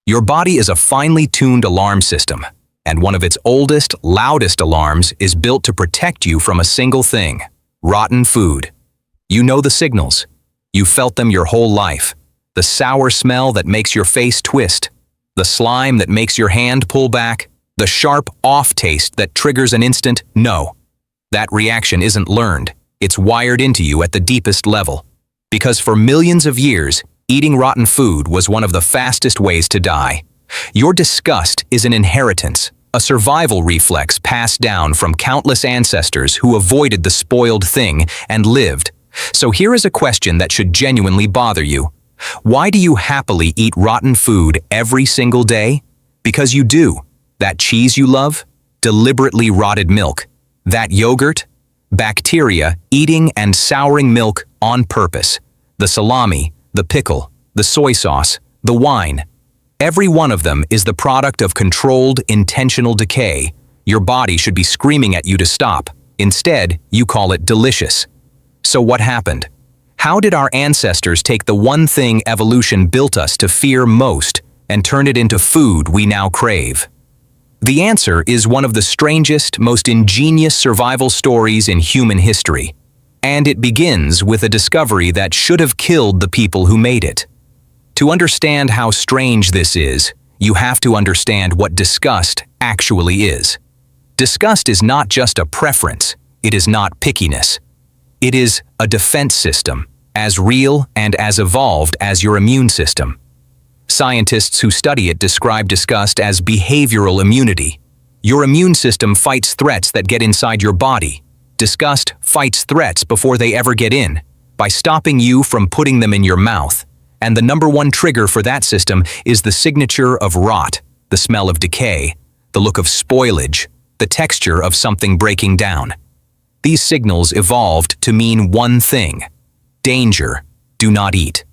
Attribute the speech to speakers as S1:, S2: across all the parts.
S1: Your body is a finely tuned alarm system, and one of its oldest, loudest alarms is built to protect you from a single thing: rotten food. You know the signals. You've felt them your whole life. The sour smell that makes your face twist, the slime that makes your hand pull back, the sharp off taste that triggers an instant no. That reaction isn't learned. It's wired into you at the deepest level. Because for millions of years, eating rotten food was one of the fastest ways to die. Your disgust is an inheritance, a survival reflex passed down from countless ancestors who avoided the spoiled thing and lived. So here is a question that should genuinely bother you. Why do you happily eat rotten food every single day? Because you do. That cheese you love? Deliberately rotted milk. That yogurt? Bacteria eating and souring milk on purpose. The salami, the pickle, the soy sauce, the wine. Every one of them is the product of controlled, intentional decay. Your body should be screaming at you to stop. Instead, you call it delicious. So what happened? How did our ancestors take the one thing evolution built us to fear most and turn it into food we now crave? The answer is one of the strangest, most ingenious survival stories in human history. And it begins with a discovery that should have killed the people who made it. To understand how strange this is, you have to understand what disgust actually is. Disgust is not just a preference. It is not pickiness. It is a defense system, as real and as evolved as your immune system. Scientists who study it describe disgust as behavioral immunity. Your immune system fights threats that get inside your body. Disgust fights threats before they ever get in, by stopping you from putting them in your mouth. And the number one trigger for that system is the signature of rot, the smell of decay, the look of spoilage, the texture of something breaking down. These signals evolved to mean one thing: danger, do not eat.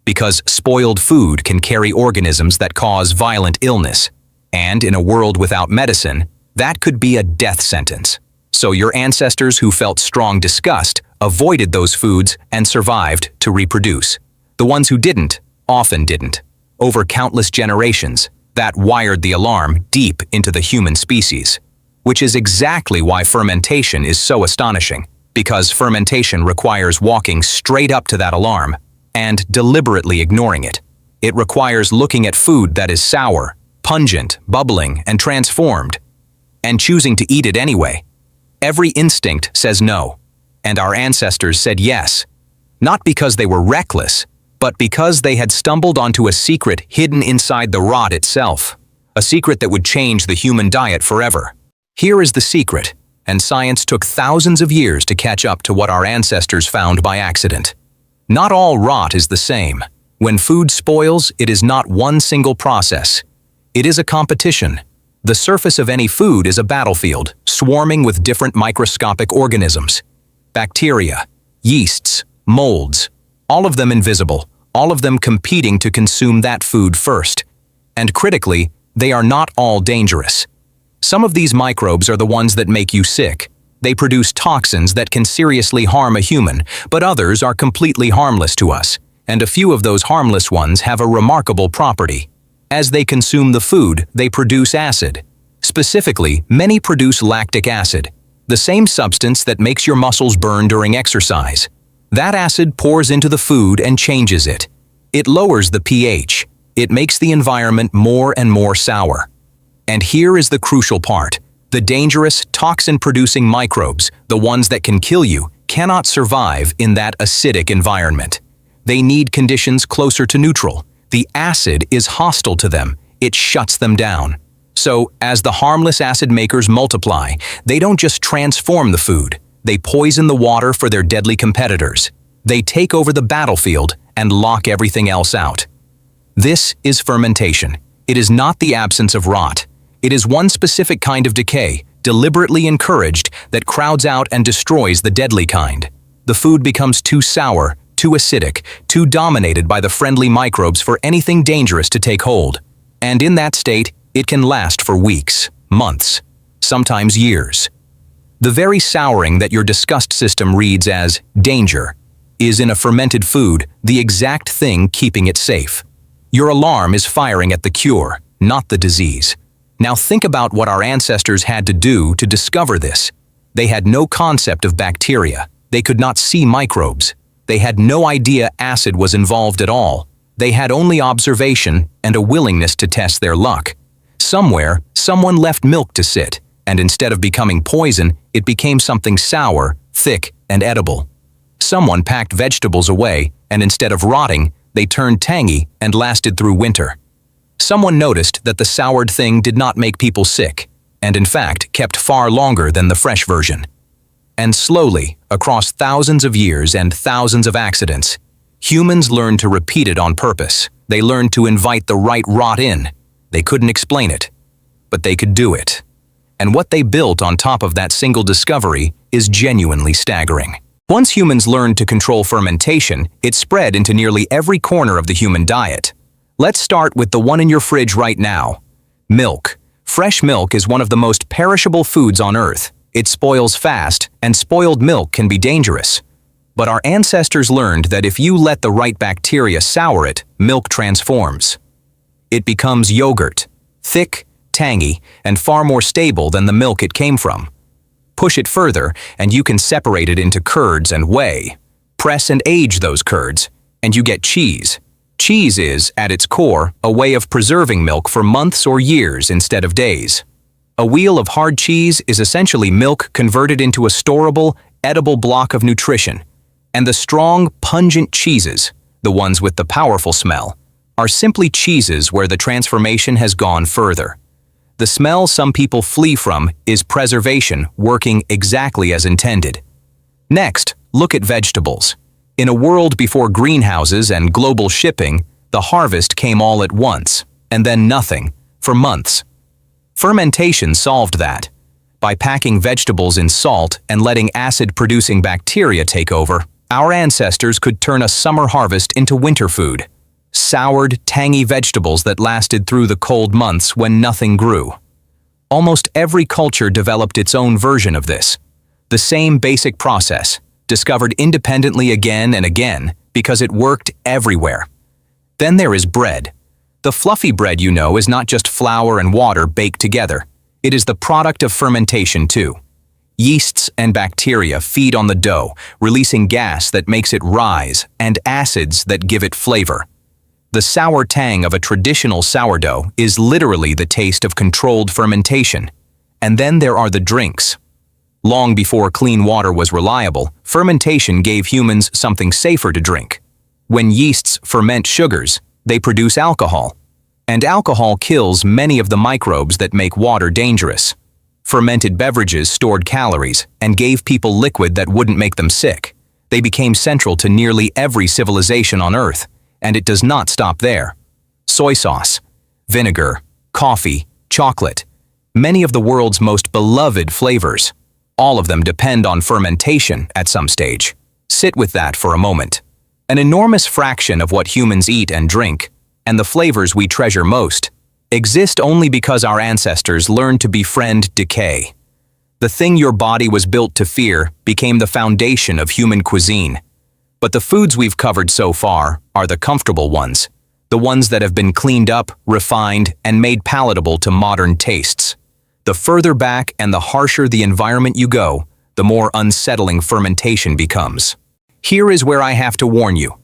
S1: Because spoiled food can carry organisms that cause violent illness, and in a world without medicine, that could be a death sentence. So your ancestors who felt strong disgust avoided those foods and survived to reproduce. The ones who didn't, often didn't. Over countless generations, that wired the alarm deep into the human species. Which is exactly why fermentation is so astonishing, because fermentation requires walking straight up to that alarm and deliberately ignoring it. It requires looking at food that is sour, pungent, bubbling, and transformed, and choosing to eat it anyway. Every instinct says no, and our ancestors said yes, not because they were reckless, but because they had stumbled onto a secret hidden inside the rot itself, a secret that would change the human diet forever. Here is the secret, and science took thousands of years to catch up to what our ancestors found by accident. Not all rot is the same. When food spoils, it is not one single process. It is a competition. The surface of any food is a battlefield, swarming with different microscopic organisms. Bacteria, yeasts, molds, all of them invisible, all of them competing to consume that food first. And critically, they are not all dangerous. Some of these microbes are the ones that make you sick. They produce toxins that can seriously harm a human, but others are completely harmless to us, and a few of those harmless ones have a remarkable property. As they consume the food, they produce acid. Specifically, many produce lactic acid, the same substance that makes your muscles burn during exercise. That acid pours into the food and changes it. It lowers the pH. It makes the environment more and more sour. And here is the crucial part. The dangerous, toxin-producing microbes, the ones that can kill you, cannot survive in that acidic environment. They need conditions closer to neutral. The acid is hostile to them. It shuts them down. So, as the harmless acid makers multiply, they don't just transform the food. They poison the water for their deadly competitors. They take over the battlefield and lock everything else out. This is fermentation. It is not the absence of rot. It is one specific kind of decay, deliberately encouraged, that crowds out and destroys the deadly kind. The food becomes too sour, too acidic, too dominated by the friendly microbes for anything dangerous to take hold. And in that state, it can last for weeks, months, sometimes years. The very souring that your disgust system reads as danger is in a fermented food the exact thing keeping it safe. Your alarm is firing at the cure, not the disease. Now think about what our ancestors had to do to discover this. They had no concept of bacteria. They could not see microbes. They had no idea acid was involved at all. They had only observation and a willingness to test their luck. Somewhere, someone left milk to sit, and instead of becoming poison, it became something sour, thick, and edible. Someone packed vegetables away, and instead of rotting, they turned tangy and lasted through winter. Someone noticed that the soured thing did not make people sick, and in fact kept far longer than the fresh version. And slowly, across thousands of years and thousands of accidents, humans learned to repeat it on purpose. They learned to invite the right rot in. They couldn't explain it, but they could do it. And what they built on top of that single discovery is genuinely staggering. Once humans learned to control fermentation, it spread into nearly every corner of the human diet. Let's start with the one in your fridge right now. Milk. Fresh milk is one of the most perishable foods on Earth. It spoils fast, and spoiled milk can be dangerous. But our ancestors learned that if you let the right bacteria sour it, milk transforms. It becomes yogurt, thick, tangy, and far more stable than the milk it came from. Push it further, and you can separate it into curds and whey. Press and age those curds, and you get cheese. Cheese is, at its core, a way of preserving milk for months or years instead of days. A wheel of hard cheese is essentially milk converted into a storable, edible block of nutrition. And the strong, pungent cheeses, the ones with the powerful smell, are simply cheeses where the transformation has gone further. The smell some people flee from is preservation working exactly as intended. Next, look at vegetables. In a world before greenhouses and global shipping, the harvest came all at once, and then nothing, for months. Fermentation solved that. By packing vegetables in salt and letting acid-producing bacteria take over, our ancestors could turn a summer harvest into winter food. Soured, tangy vegetables that lasted through the cold months when nothing grew. Almost every culture developed its own version of this. The same basic process, discovered independently again and again because it worked everywhere. Then there is bread. The fluffy bread you know is not just flour and water baked together. It is the product of fermentation too. Yeasts and bacteria feed on the dough, releasing gas that makes it rise and acids that give it flavor. The sour tang of a traditional sourdough is literally the taste of controlled fermentation. And then there are the drinks. Long before clean water was reliable, fermentation gave humans something safer to drink. When yeasts ferment sugars, they produce alcohol. And alcohol kills many of the microbes that make water dangerous. Fermented beverages stored calories and gave people liquid that wouldn't make them sick. They became central to nearly every civilization on Earth. And it does not stop there. Soy sauce, vinegar, coffee, chocolate, many of the world's most beloved flavors. All of them depend on fermentation at some stage. Sit with that for a moment. An enormous fraction of what humans eat and drink, and the flavors we treasure most, exist only because our ancestors learned to befriend decay. The thing your body was built to fear became the foundation of human cuisine. But the foods we've covered so far are the comfortable ones, the ones that have been cleaned up, refined, and made palatable to modern tastes. The further back and the harsher the environment you go, the more unsettling fermentation becomes. Here is where I have to warn you.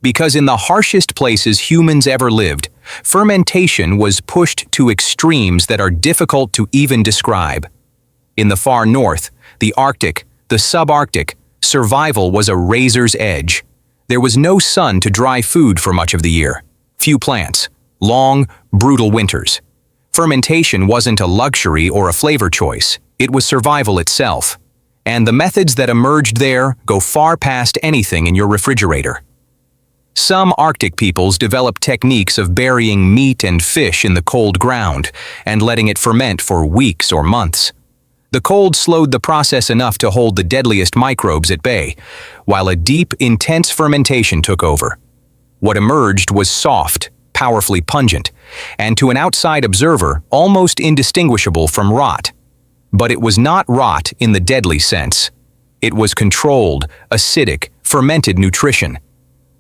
S1: Because in the harshest places humans ever lived, fermentation was pushed to extremes that are difficult to even describe. In the far north, the Arctic, the subarctic, survival was a razor's edge. There was no sun to dry food for much of the year. Few plants. Long, brutal winters. Fermentation wasn't a luxury or a flavor choice. It was survival itself. And the methods that emerged there go far past anything in your refrigerator. Some Arctic peoples developed techniques of burying meat and fish in the cold ground and letting it ferment for weeks or months. The cold slowed the process enough to hold the deadliest microbes at bay, while a deep, intense fermentation took over. What emerged was soft, powerfully pungent, and to an outside observer, almost indistinguishable from rot. But it was not rot in the deadly sense. It was controlled, acidic, fermented nutrition.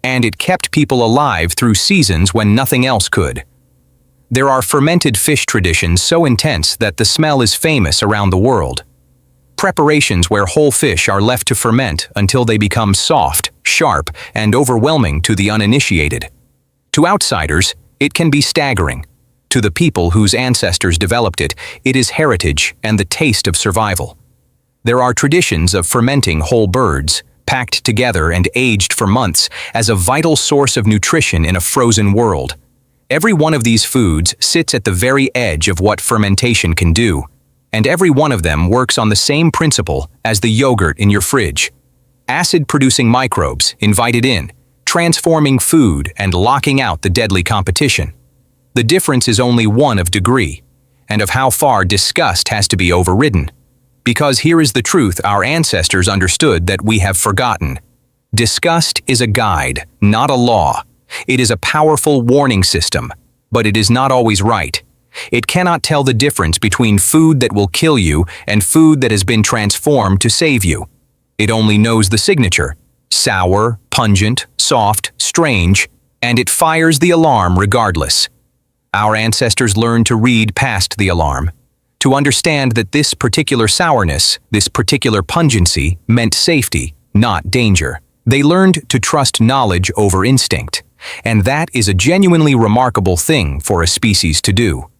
S1: and it kept people alive through seasons when nothing else could. There are fermented fish traditions so intense that the smell is famous around the world. Preparations where whole fish are left to ferment until they become soft, sharp, and overwhelming to the uninitiated. To outsiders, it can be staggering. To the people whose ancestors developed it, it is heritage and the taste of survival. There are traditions of fermenting whole birds, packed together and aged for months, as a vital source of nutrition in a frozen world. Every one of these foods sits at the very edge of what fermentation can do, and every one of them works on the same principle as the yogurt in your fridge. Acid-producing microbes invited in, transforming food and locking out the deadly competition. The difference is only one of degree, and of how far disgust has to be overridden. Because here is the truth our ancestors understood that we have forgotten. Disgust is a guide, not a law. It is a powerful warning system, but it is not always right. It cannot tell the difference between food that will kill you and food that has been transformed to save you. It only knows the signature: sour, pungent, soft, strange, and it fires the alarm regardless. Our ancestors learned to read past the alarm, to understand that this particular sourness, this particular pungency, meant safety, not danger. They learned to trust knowledge over instinct, and that is a genuinely remarkable thing for a species to do.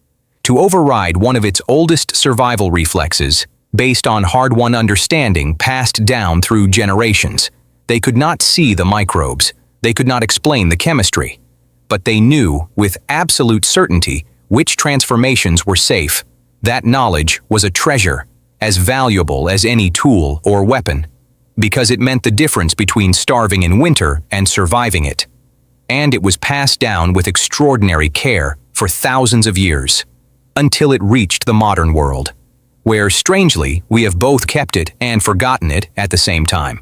S1: To override one of its oldest survival reflexes, based on hard-won understanding passed down through generations. They could not see the microbes, they could not explain the chemistry, but they knew with absolute certainty which transformations were safe. That knowledge was a treasure, as valuable as any tool or weapon, because it meant the difference between starving in winter and surviving it. And it was passed down with extraordinary care for thousands of years, until it reached the modern world, where, strangely, we have both kept it and forgotten it at the same time.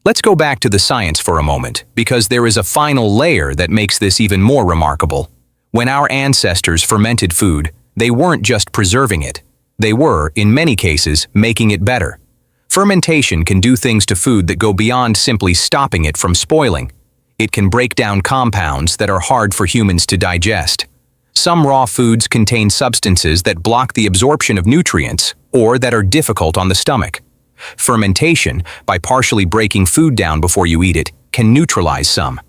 S1: Let's go back to the science for a moment, because there is a final layer that makes this even more remarkable. When our ancestors fermented food, they weren't just preserving it. They were, in many cases, making it better. Fermentation can do things to food that go beyond simply stopping it from spoiling. It can break down compounds that are hard for humans to digest. Some raw foods contain substances that block the absorption of nutrients or that are difficult on the stomach. Fermentation, by partially breaking food down before you eat it, can neutralize some.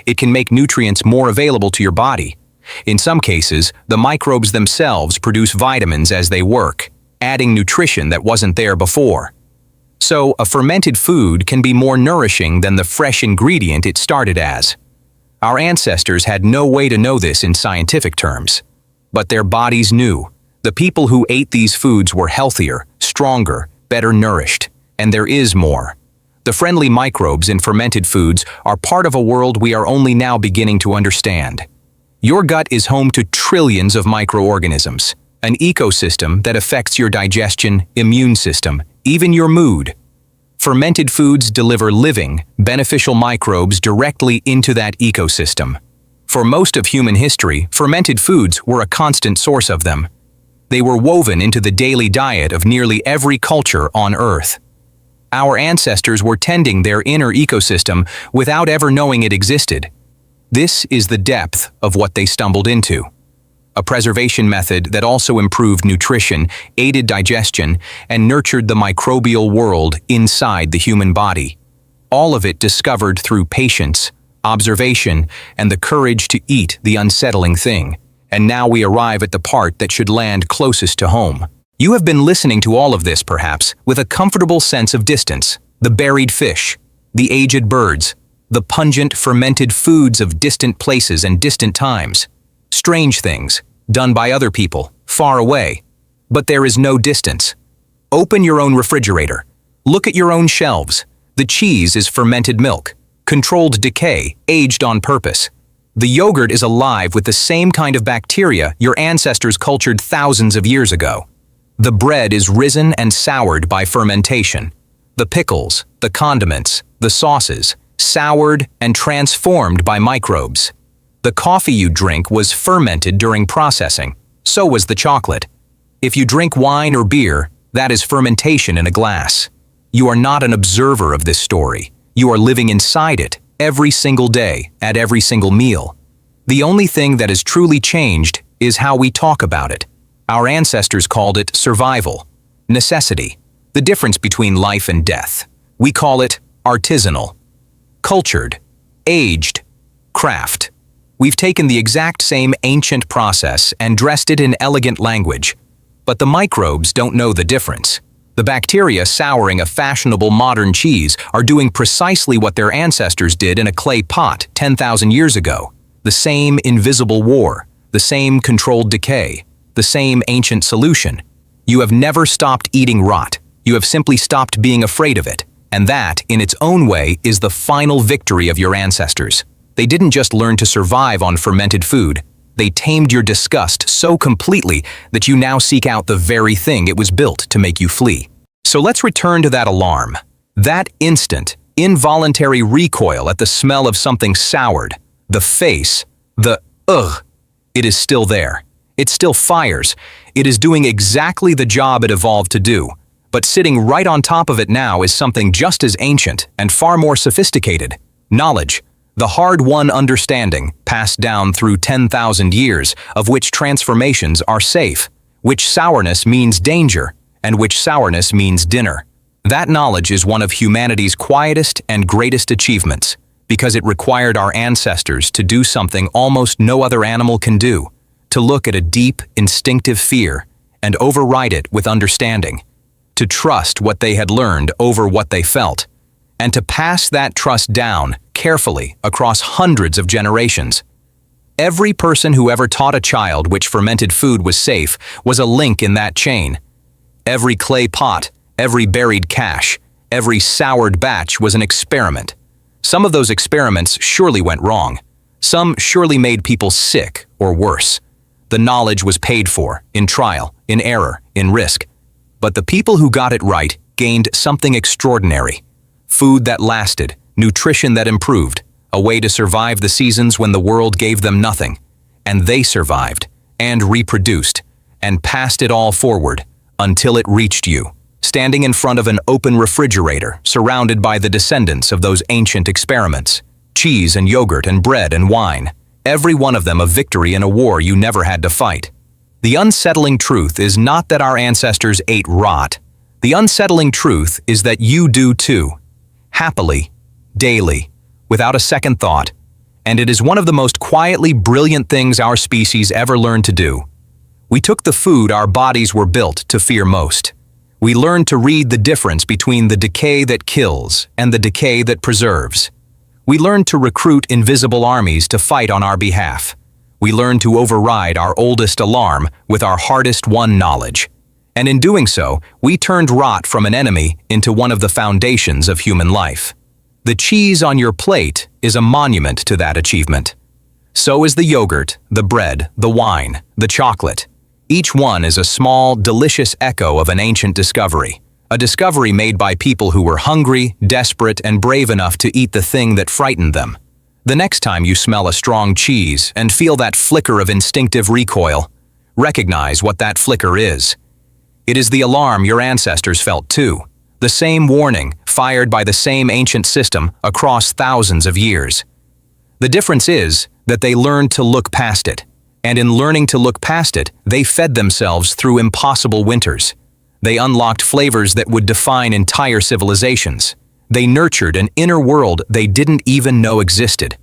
S1: It can make nutrients more available to your body. In some cases, the microbes themselves produce vitamins as they work, adding nutrition that wasn't there before. So, a fermented food can be more nourishing than the fresh ingredient it started as. Our ancestors had no way to know this in scientific terms, but their bodies knew. The people who ate these foods were healthier, stronger, better nourished, and there is more. The friendly microbes in fermented foods are part of a world we are only now beginning to understand. Your gut is home to trillions of microorganisms, an ecosystem that affects your digestion, immune system, even your mood. Fermented foods deliver living, beneficial microbes directly into that ecosystem. For most of human history, fermented foods were a constant source of them. They were woven into the daily diet of nearly every culture on Earth. Our ancestors were tending their inner ecosystem without ever knowing it existed. This is the depth of what they stumbled into. A preservation method that also improved nutrition, aided digestion, and nurtured the microbial world inside the human body. All of it discovered through patience, observation, and the courage to eat the unsettling thing. And now we arrive at the part that should land closest to home. You have been listening to all of this, perhaps, with a comfortable sense of distance. The buried fish, the aged birds, the pungent, fermented foods of distant places and distant times. Strange things, done by other people, far away. But there is no distance. Open your own refrigerator. Look at your own shelves. The cheese is fermented milk, controlled decay, aged on purpose. The yogurt is alive with the same kind of bacteria your ancestors cultured thousands of years ago. The bread is risen and soured by fermentation. The pickles, the condiments, the sauces, soured and transformed by microbes. The coffee you drink was fermented during processing. So was the chocolate. If you drink wine or beer, that is fermentation in a glass. You are not an observer of this story. You are living inside it, every single day, at every single meal. The only thing that has truly changed is how we talk about it. Our ancestors called it survival, necessity, the difference between life and death. We call it artisanal, cultured, aged, craft. We've taken the exact same ancient process and dressed it in elegant language, but the microbes don't know the difference. The bacteria souring a fashionable modern cheese are doing precisely what their ancestors did in a clay pot 10,000 years ago. The same invisible war, the same controlled decay, the same ancient solution. You have never stopped eating rot. You have simply stopped being afraid of it. And that, in its own way, is the final victory of your ancestors. They didn't just learn to survive on fermented food. They tamed your disgust so completely that you now seek out the very thing it was built to make you flee. So let's return to that alarm. That instant, involuntary recoil at the smell of something soured. The face, the ugh. It is still there. It still fires. It is doing exactly the job it evolved to do. But sitting right on top of it now is something just as ancient and far more sophisticated. Knowledge. The hard-won understanding, passed down through 10,000 years, of which transformations are safe, which sourness means danger, and which sourness means dinner. That knowledge is one of humanity's quietest and greatest achievements, because it required our ancestors to do something almost no other animal can do, to look at a deep, instinctive fear and override it with understanding, to trust what they had learned over what they felt, and to pass that trust down carefully across hundreds of generations. Every person who ever taught a child which fermented food was safe was a link in that chain. Every clay pot, every buried cache, every soured batch was an experiment. Some of those experiments surely went wrong. Some surely made people sick or worse. The knowledge was paid for, in trial, in error, in risk. But the people who got it right gained something extraordinary. Food that lasted, nutrition that improved, a way to survive the seasons when the world gave them nothing. And they survived, and reproduced, and passed it all forward, until it reached you, standing in front of an open refrigerator, surrounded by the descendants of those ancient experiments. Cheese and yogurt and bread and wine, every one of them a victory in a war you never had to fight. The unsettling truth is not that our ancestors ate rot. The unsettling truth is that you do too. Happily, daily, without a second thought, and it is one of the most quietly brilliant things our species ever learned to do. We took the food our bodies were built to fear most. We learned to read the difference between the decay that kills and the decay that preserves. We learned to recruit invisible armies to fight on our behalf. We learned to override our oldest alarm with our hardest-won knowledge. And in doing so, we turned rot from an enemy into one of the foundations of human life. The cheese on your plate is a monument to that achievement. So is the yogurt, the bread, the wine, the chocolate. Each one is a small, delicious echo of an ancient discovery. A discovery made by people who were hungry, desperate, and brave enough to eat the thing that frightened them. The next time you smell a strong cheese and feel that flicker of instinctive recoil, recognize what that flicker is. It is the alarm your ancestors felt too. The same warning, fired by the same ancient system across thousands of years. The difference is that they learned to look past it. And in learning to look past it, they fed themselves through impossible winters. They unlocked flavors that would define entire civilizations. They nurtured an inner world they didn't even know existed.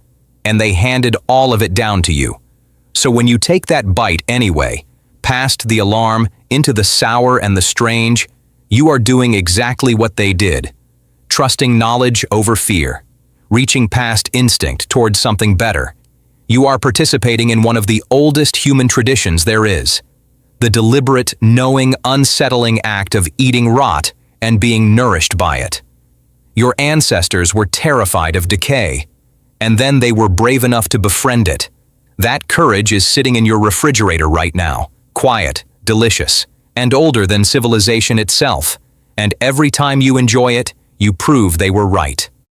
S1: And they handed all of it down to you. So when you take that bite anyway, past the alarm, into the sour and the strange, you are doing exactly what they did. Trusting knowledge over fear. Reaching past instinct towards something better. You are participating in one of the oldest human traditions there is. The deliberate, knowing, unsettling act of eating rot and being nourished by it. Your ancestors were terrified of decay, and then they were brave enough to befriend it. That courage is sitting in your refrigerator right now, quiet, delicious, and older than civilization itself. And every time you enjoy it, you prove they were right.